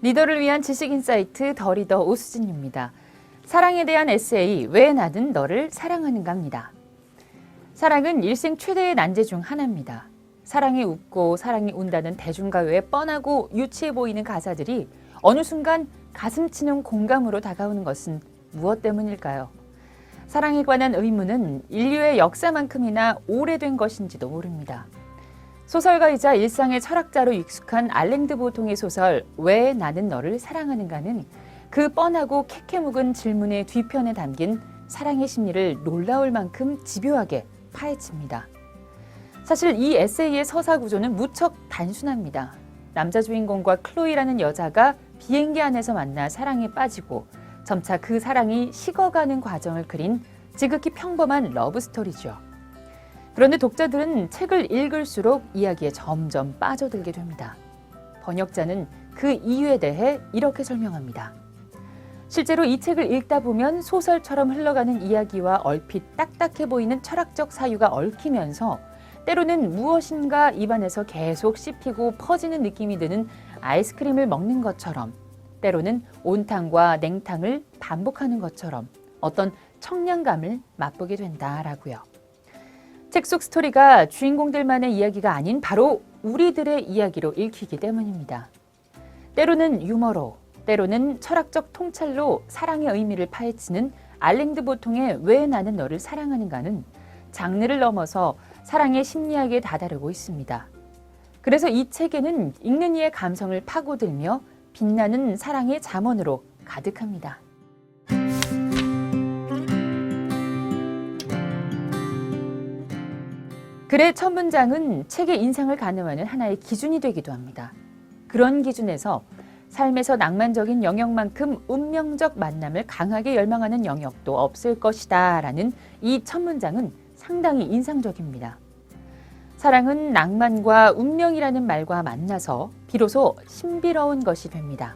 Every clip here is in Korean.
리더를 위한 지식 인사이트 더 리더 오수진입니다. 사랑에 대한 에세이 왜 나는 너를 사랑하는가입니다. 사랑은 일생 최대의 난제 중 하나입니다. 사랑이 웃고 사랑이 운다는 대중가요의 뻔하고 유치해 보이는 가사들이 어느 순간 가슴 치는 공감으로 다가오는 것은 무엇 때문일까요? 사랑에 관한 의문은 인류의 역사만큼이나 오래된 것인지도 모릅니다. 소설가이자 일상의 철학자로 익숙한 알랭드 보통의 소설 왜 나는 너를 사랑하는가는 그 뻔하고 캐캐 묵은 질문의 뒤편에 담긴 사랑의 심리를 놀라울 만큼 집요하게 파헤칩니다. 사실 이 에세이의 서사 구조는 무척 단순합니다. 남자 주인공과 클로이라는 여자가 비행기 안에서 만나 사랑에 빠지고 점차 그 사랑이 식어가는 과정을 그린 지극히 평범한 러브스토리죠. 그런데 독자들은 책을 읽을수록 이야기에 점점 빠져들게 됩니다. 번역자는 그 이유에 대해 이렇게 설명합니다. 실제로 이 책을 읽다 보면 소설처럼 흘러가는 이야기와 얼핏 딱딱해 보이는 철학적 사유가 얽히면서 때로는 무엇인가 입안에서 계속 씹히고 퍼지는 느낌이 드는 아이스크림을 먹는 것처럼, 때로는 온탕과 냉탕을 반복하는 것처럼 어떤 청량감을 맛보게 된다라고요. 책 속 스토리가 주인공들만의 이야기가 아닌 바로 우리들의 이야기로 읽히기 때문입니다. 때로는 유머로, 때로는 철학적 통찰로 사랑의 의미를 파헤치는 알랭드 보통의 왜 나는 너를 사랑하는가는 장르를 넘어서 사랑의 심리학에 다다르고 있습니다. 그래서 이 책에는 읽는 이의 감성을 파고들며 빛나는 사랑의 잠언으로 가득합니다. 글의 첫 문장은 책의 인상을 가늠하는 하나의 기준이 되기도 합니다. 그런 기준에서 삶에서 낭만적인 영역만큼 운명적 만남을 강하게 열망하는 영역도 없을 것이다 라는 이 첫 문장은 상당히 인상적입니다. 사랑은 낭만과 운명이라는 말과 만나서 비로소 신비로운 것이 됩니다.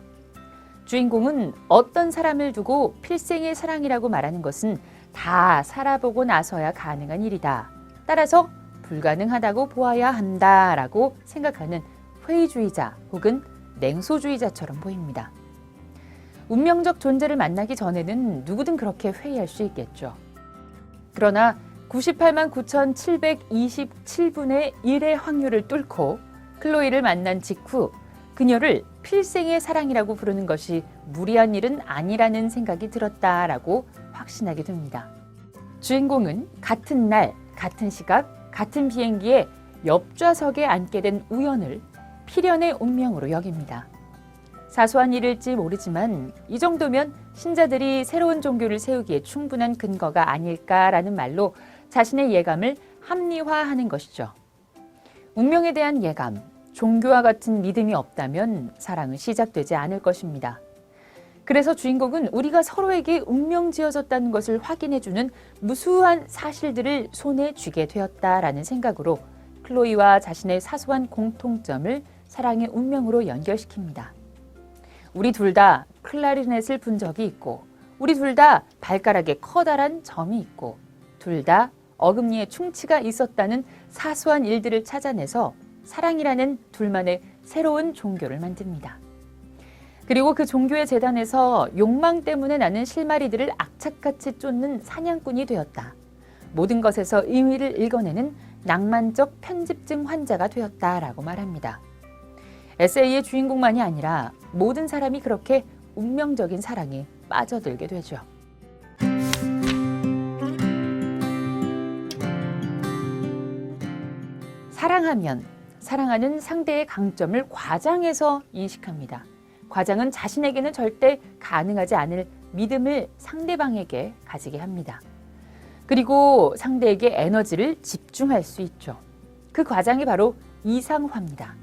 주인공은 어떤 사람을 두고 필생의 사랑이라고 말하는 것은 다 살아보고 나서야 가능한 일이다. 따라서 불가능하다고 보아야 한다라고 생각하는 회의주의자 혹은 냉소주의자처럼 보입니다. 운명적 존재를 만나기 전에는 누구든 그렇게 회의할 수 있겠죠. 그러나 98만 9,727분의 1의 확률을 뚫고 클로이를 만난 직후 그녀를 필생의 사랑이라고 부르는 것이 무리한 일은 아니라는 생각이 들었다라고 확신하게 됩니다. 주인공은 같은 날, 같은 시각, 같은 비행기에 옆좌석에 앉게 된 우연을 필연의 운명으로 여깁니다. 사소한 일일지 모르지만 이 정도면 신자들이 새로운 종교를 세우기에 충분한 근거가 아닐까라는 말로 자신의 예감을 합리화하는 것이죠. 운명에 대한 예감, 종교와 같은 믿음이 없다면 사랑은 시작되지 않을 것입니다. 그래서 주인공은 우리가 서로에게 운명 지어졌다는 것을 확인해주는 무수한 사실들을 손에 쥐게 되었다라는 생각으로 클로이와 자신의 사소한 공통점을 사랑의 운명으로 연결시킵니다. 우리 둘 다 클라리넷을 분 적이 있고, 우리 둘 다 발가락에 커다란 점이 있고, 둘 다 어금니에 충치가 있었다는 사소한 일들을 찾아내서 사랑이라는 둘만의 새로운 종교를 만듭니다. 그리고 그 종교의 재단에서 욕망 때문에 나는 실마리들을 악착같이 쫓는 사냥꾼이 되었다. 모든 것에서 의미를 읽어내는 낭만적 편집증 환자가 되었다라고 말합니다. 에세이의 주인공만이 아니라 모든 사람이 그렇게 운명적인 사랑에 빠져들게 되죠. 사랑하면 사랑하는 상대의 강점을 과장해서 인식합니다. 과장은 자신에게는 절대 가능하지 않을 믿음을 상대방에게 가지게 합니다. 그리고 상대에게 에너지를 집중할 수 있죠. 그 과장이 바로 이상화입니다.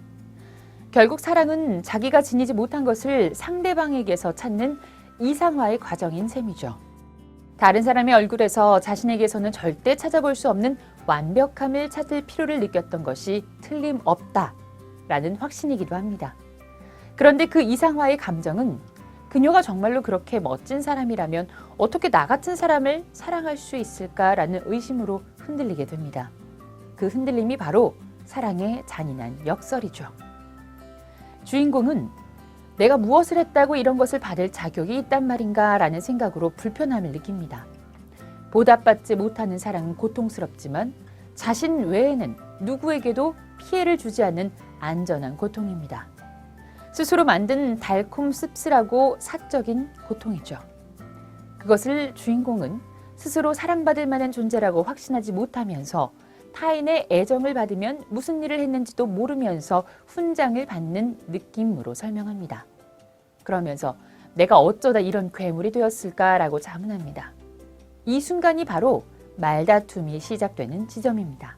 결국 사랑은 자기가 지니지 못한 것을 상대방에게서 찾는 이상화의 과정인 셈이죠. 다른 사람의 얼굴에서 자신에게서는 절대 찾아볼 수 없는 완벽함을 찾을 필요를 느꼈던 것이 틀림없다라는 확신이기도 합니다. 그런데 그 이상화의 감정은 그녀가 정말로 그렇게 멋진 사람이라면 어떻게 나 같은 사람을 사랑할 수 있을까라는 의심으로 흔들리게 됩니다. 그 흔들림이 바로 사랑의 잔인한 역설이죠. 주인공은 내가 무엇을 했다고 이런 것을 받을 자격이 있단 말인가 라는 생각으로 불편함을 느낍니다. 보답받지 못하는 사랑은 고통스럽지만 자신 외에는 누구에게도 피해를 주지 않는 안전한 고통입니다. 스스로 만든 달콤 씁쓸하고 사적인 고통이죠. 그것을 주인공은 스스로 사랑받을 만한 존재라고 확신하지 못하면서 타인의 애정을 받으면 무슨 일을 했는지도 모르면서 훈장을 받는 느낌으로 설명합니다. 그러면서 내가 어쩌다 이런 괴물이 되었을까라고 자문합니다. 이 순간이 바로 말다툼이 시작되는 지점입니다.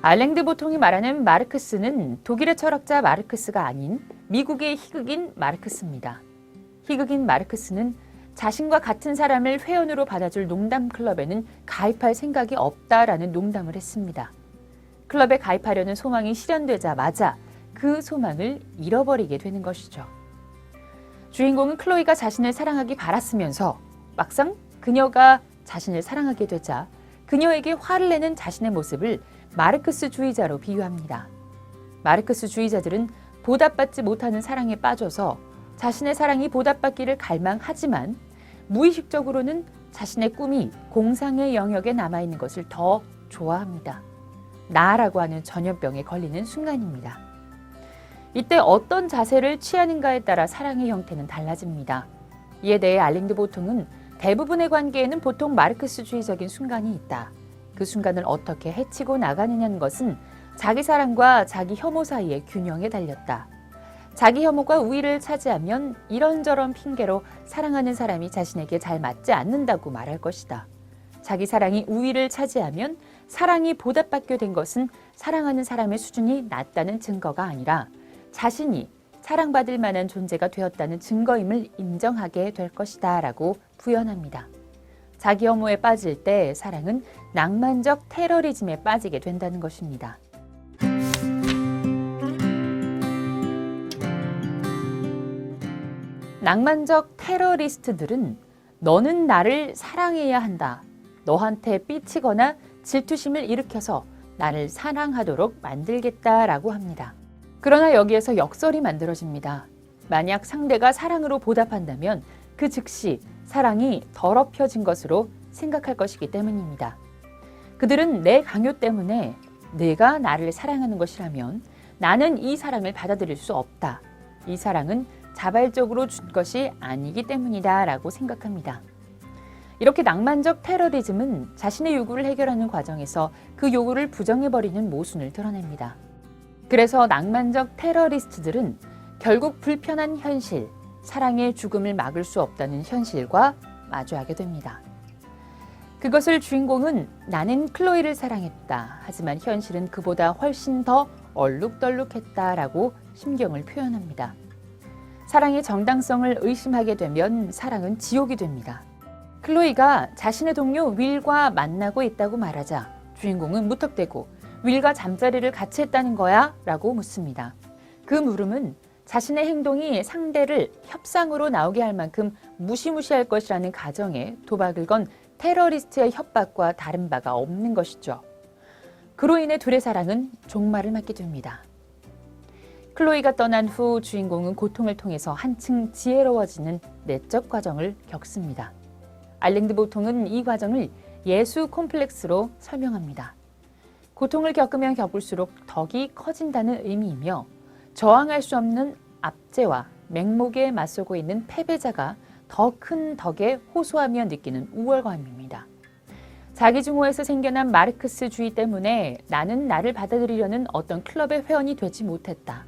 알랭드 보통이 말하는 마르크스는 독일의 철학자 마르크스가 아닌 미국의 희극인 마르크스입니다. 희극인 마르크스는 자신과 같은 사람을 회원으로 받아줄 농담 클럽에는 가입할 생각이 없다라는 농담을 했습니다. 클럽에 가입하려는 소망이 실현되자마자 그 소망을 잃어버리게 되는 것이죠. 주인공은 클로이가 자신을 사랑하기 바랐으면서 막상 그녀가 자신을 사랑하게 되자 그녀에게 화를 내는 자신의 모습을 마르크스주의자로 비유합니다. 마르크스주의자들은 보답받지 못하는 사랑에 빠져서 자신의 사랑이 보답받기를 갈망하지만 무의식적으로는 자신의 꿈이 공상의 영역에 남아있는 것을 더 좋아합니다. 나라고 하는 전염병에 걸리는 순간입니다. 이때 어떤 자세를 취하는가에 따라 사랑의 형태는 달라집니다. 이에 대해 알랭드 보통은 대부분의 관계에는 보통 마르크스주의적인 순간이 있다. 그 순간을 어떻게 해치고 나가느냐는 것은 자기 사랑과 자기 혐오 사이의 균형에 달렸다. 자기 혐오가 우위를 차지하면 이런저런 핑계로 사랑하는 사람이 자신에게 잘 맞지 않는다고 말할 것이다. 자기 사랑이 우위를 차지하면 사랑이 보답받게 된 것은 사랑하는 사람의 수준이 낮다는 증거가 아니라 자신이 사랑받을 만한 존재가 되었다는 증거임을 인정하게 될 것이다 라고 부연합니다. 자기 혐오에 빠질 때 사랑은 낭만적 테러리즘에 빠지게 된다는 것입니다. 낭만적 테러리스트들은 너는 나를 사랑해야 한다. 너한테 삐치거나 질투심을 일으켜서 나를 사랑하도록 만들겠다라고 합니다. 그러나 여기에서 역설이 만들어집니다. 만약 상대가 사랑으로 보답한다면 그 즉시 사랑이 더럽혀진 것으로 생각할 것이기 때문입니다. 그들은 내 강요 때문에 내가 나를 사랑하는 것이라면 나는 이 사랑을 받아들일 수 없다. 이 사랑은 자발적으로 준 것이 아니기 때문이다 라고 생각합니다. 이렇게 낭만적 테러리즘은 자신의 요구를 해결하는 과정에서 그 요구를 부정해버리는 모순을 드러냅니다. 그래서 낭만적 테러리스트들은 결국 불편한 현실, 사랑의 죽음을 막을 수 없다는 현실과 마주하게 됩니다. 그것을 주인공은 나는 클로이를 사랑했다. 하지만 현실은 그보다 훨씬 더 얼룩덜룩했다라고 심경을 표현합니다. 사랑의 정당성을 의심하게 되면 사랑은 지옥이 됩니다. 클로이가 자신의 동료 윌과 만나고 있다고 말하자 주인공은 무턱대고 윌과 잠자리를 같이 했다는 거야? 라고 묻습니다. 그 물음은 자신의 행동이 상대를 협상으로 나오게 할 만큼 무시무시할 것이라는 가정에 도박을 건 테러리스트의 협박과 다른 바가 없는 것이죠. 그로 인해 둘의 사랑은 종말을 맞게 됩니다. 클로이가 떠난 후 주인공은 고통을 통해서 한층 지혜로워지는 내적 과정을 겪습니다. 알랭드 보통은 이 과정을 예수 콤플렉스로 설명합니다. 고통을 겪으면 겪을수록 덕이 커진다는 의미이며 저항할 수 없는 압제와 맹목에 맞서고 있는 패배자가 더 큰 덕에 호소하며 느끼는 우월감입니다. 자기중호에서 생겨난 마르크스주의 때문에 나는 나를 받아들이려는 어떤 클럽의 회원이 되지 못했다.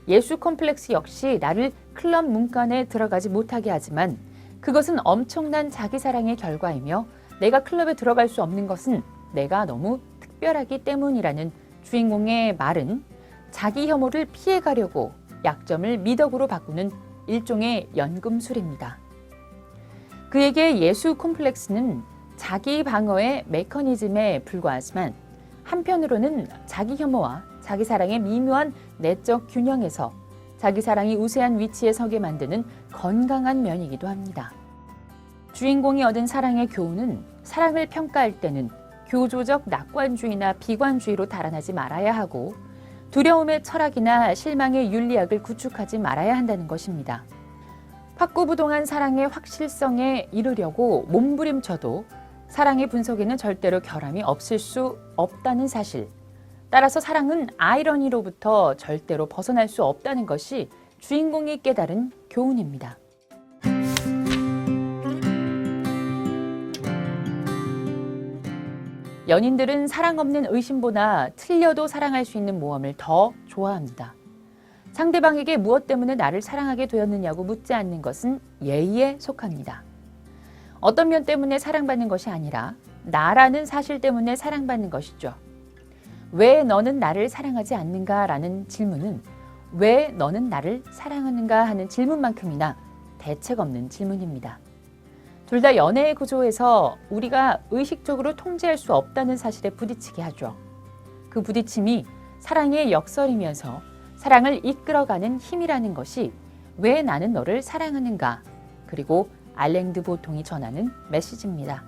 예수 컴플렉스 역시 나를 클럽 문간에 들어가지 못하게 하지만 그것은 엄청난 자기사랑의 결과이며 내가 클럽에 들어갈 수 없는 것은 내가 너무 특별하기 때문이라는 주인공의 말은 자기 혐오를 피해가려고 약점을 미덕으로 바꾸는 일종의 연금술입니다. 그에게 예수 콤플렉스는 자기 방어의 메커니즘에 불과하지만 한편으로는 자기 혐오와 자기 사랑의 미묘한 내적 균형에서 자기 사랑이 우세한 위치에 서게 만드는 건강한 면이기도 합니다. 주인공이 얻은 사랑의 교훈은 사랑을 평가할 때는 교조적 낙관주의나 비관주의로 달아나지 말아야 하고 두려움의 철학이나 실망의 윤리학을 구축하지 말아야 한다는 것입니다. 확고부동한 사랑의 확실성에 이르려고 몸부림쳐도 사랑의 분석에는 절대로 결함이 없을 수 없다는 사실. 따라서 사랑은 아이러니로부터 절대로 벗어날 수 없다는 것이 주인공이 깨달은 교훈입니다. 연인들은 사랑 없는 의심보다 틀려도 사랑할 수 있는 모험을 더 좋아합니다. 상대방에게 무엇 때문에 나를 사랑하게 되었느냐고 묻지 않는 것은 예의에 속합니다. 어떤 면 때문에 사랑받는 것이 아니라 나라는 사실 때문에 사랑받는 것이죠. 왜 너는 나를 사랑하지 않는가? 라는 질문은 왜 너는 나를 사랑하는가? 하는 질문만큼이나 대책 없는 질문입니다. 둘 다 연애의 구조에서 우리가 의식적으로 통제할 수 없다는 사실에 부딪히게 하죠. 그 부딪힘이 사랑의 역설이면서 사랑을 이끌어가는 힘이라는 것이 왜 나는 너를 사랑하는가? 그리고 알랭드 보통이 전하는 메시지입니다.